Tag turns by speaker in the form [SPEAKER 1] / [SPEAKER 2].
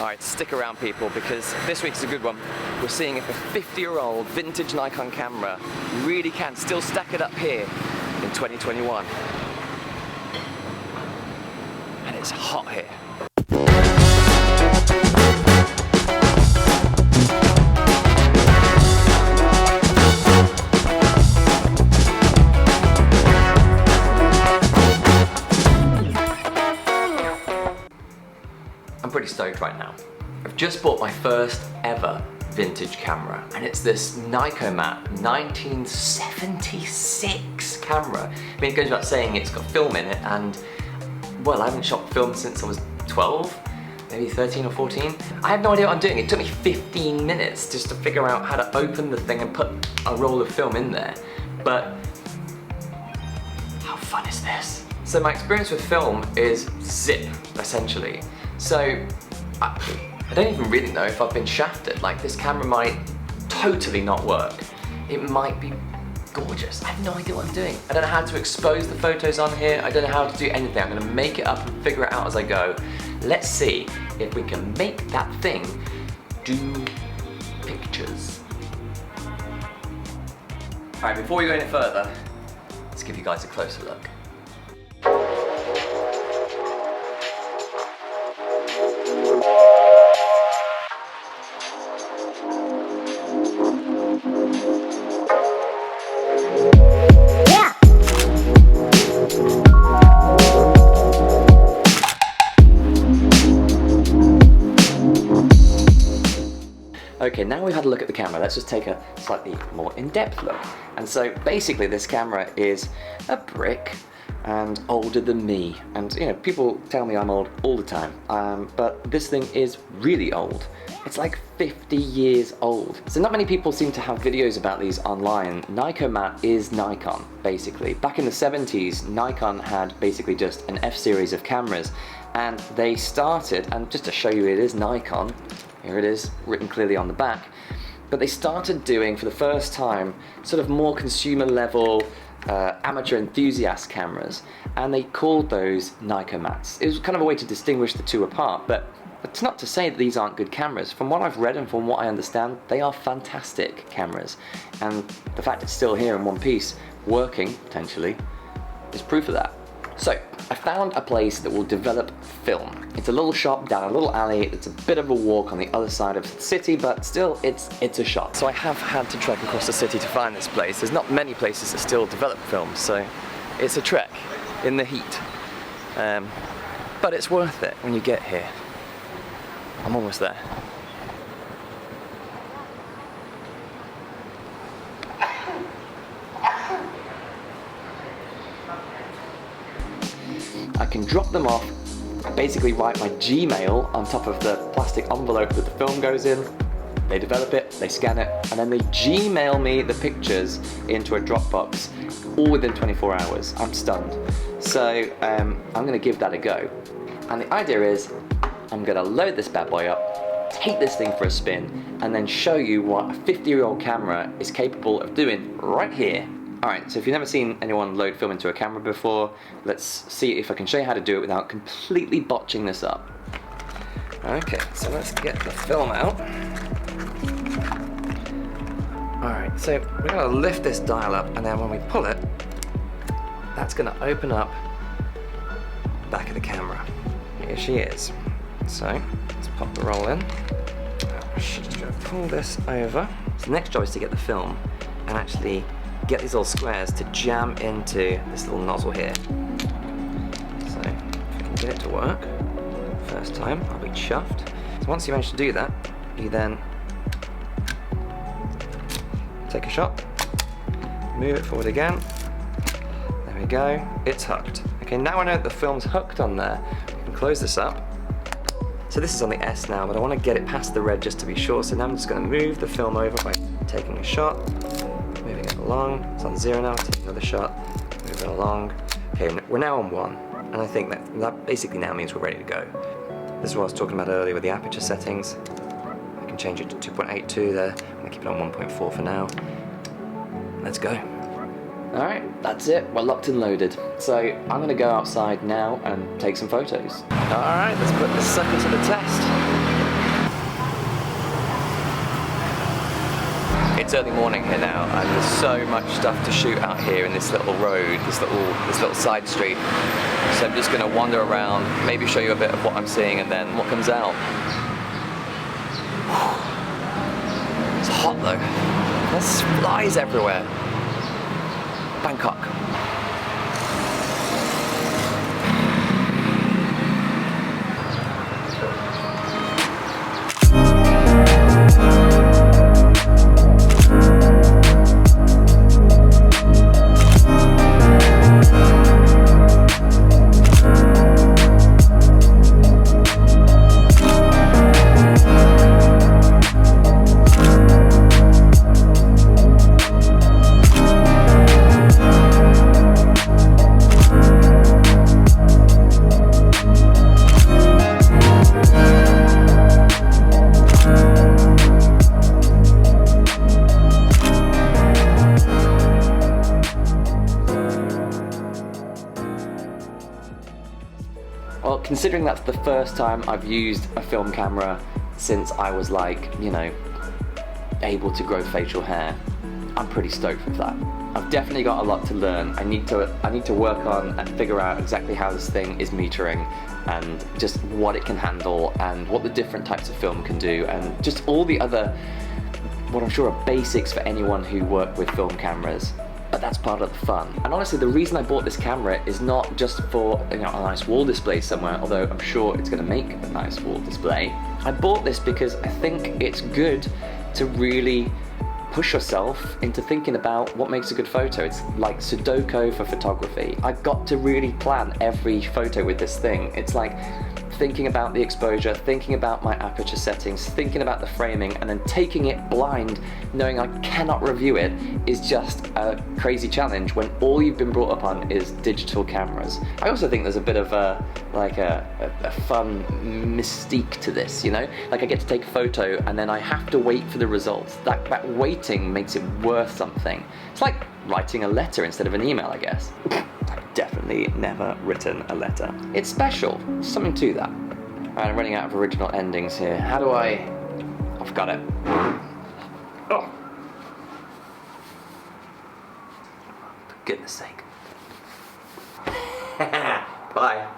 [SPEAKER 1] Alright, stick around people, because this week's a good one. We're seeing if a 50-year-old vintage Nikon camera really can still stack it up here in 2021. And it's hot here. I'm pretty stoked right now. I've just bought my first ever vintage camera, and it's this Nikomat 1976 camera. I mean, it goes without saying it's got film in it, and well, I haven't shot film since I was 12, maybe 13 or 14. I have no idea what I'm doing. It took me 15 minutes just to figure out how to open the thing and put a roll of film in there. But how fun is this? So my experience with film is zip, essentially. So I don't even really know if I've been shafted. Like, this camera might totally not work. It might be gorgeous. I have no idea what I'm doing. I don't know how to expose the photos on here. I don't know how to do anything. I'm gonna make it up and figure it out as I go. Let's see if we can make that thing do pictures. All right, before we go any further, let's give you guys a closer look. Okay, now we've had a look at the camera, let's just take a slightly more in-depth look. And so basically this camera is a brick and older than me. And you know, people tell me I'm old all the time, but this thing is really old. It's like 50 years old. So not many people seem to have videos about these online. Nikomat is Nikon, basically. Back in the 70s, Nikon had basically just an F-series of cameras, and they started, and just to show you it is Nikon, here it is, written clearly on the back, but they started doing, for the first time, sort of more consumer level, amateur enthusiast cameras, and they called those Nikormats. It was kind of a way to distinguish the two apart, but it's not to say that these aren't good cameras. From what I've read and from what I understand, they are fantastic cameras, and the fact it's still here in one piece, working, potentially, is proof of that. So, I found a place that will develop film. It's a little shop down a little alley. It's a bit of a walk on the other side of the city, but still, it's a shop. So I have had to trek across the city to find this place. There's not many places that still develop film, so it's a trek in the heat. But it's worth it when you get here. I'm almost there. I can drop them off, basically write my Gmail on top of the plastic envelope that the film goes in. They develop it, they scan it, and then they Gmail me the pictures into a Dropbox, all within 24 hours. I'm stunned. So I'm gonna give that a go. And the idea is, I'm gonna load this bad boy up, take this thing for a spin, and then show you what a 50-year-old camera is capable of doing right here. Alright, so if you've never seen anyone load film into a camera before, let's see if I can show you how to do it without completely botching this up. Okay, so let's get the film out. Alright, so we're going to lift this dial up, and then when we pull it, that's going to open up the back of the camera. Here she is. So, let's pop the roll in. Just going to pull this over. So the next job is to get the film and actually get these little squares to jam into this little nozzle here. So, if I can get it to work, first time, I'll be chuffed. So once you manage to do that, you then take a shot, move it forward again, there we go, it's hooked. Okay, now I know that the film's hooked on there, we can close this up. So this is on the S now, but I want to get it past the red just to be sure, so now I'm just going to move the film over by taking a shot, moving it along. It's on 0 now, take another shot, move it along. Okay, we're now on 1, and I think that basically now means we're ready to go. This is what I was talking about earlier with the aperture settings. I can change it to 2.82 there. I'm going to keep it on 1.4 for now. Let's go. Alright, that's it. We're locked and loaded. So I'm going to go outside now and take some photos. Alright, let's put this sucker to the test. It's early morning here now, and there's so much stuff to shoot out here in this little road, this little side street. So I'm just going to wander around, maybe show you a bit of what I'm seeing and then what comes out. It's hot though. There's flies everywhere. Bangkok. Well, considering that's the first time I've used a film camera since I was like, you know, able to grow facial hair, I'm pretty stoked with that. I've definitely got a lot to learn. I need to work on and figure out exactly how this thing is metering and just what it can handle and what the different types of film can do and just all the other, what I'm sure are basics for anyone who work with film cameras. But that's part of the fun. And honestly, the reason I bought this camera is not just for, you know, a nice wall display somewhere, although I'm sure it's going to make a nice wall display. I bought this because I think it's good to really push yourself into thinking about what makes a good photo. It's like Sudoku for photography. I got to really plan every photo with this thing. It's like thinking about the exposure, thinking about my aperture settings, thinking about the framing, and then taking it blind, knowing I cannot review it, is just a crazy challenge when all you've been brought up on is digital cameras. I also think there's a bit of a fun mystique to this, you know? Like I get to take a photo and then I have to wait for the results. That waiting makes it worth something. It's like writing a letter instead of an email, I guess. Definitely never written a letter. It's special, something to that. Alright, I'm running out of original endings here. How do I... I've got it. Oh. For goodness sake. Bye.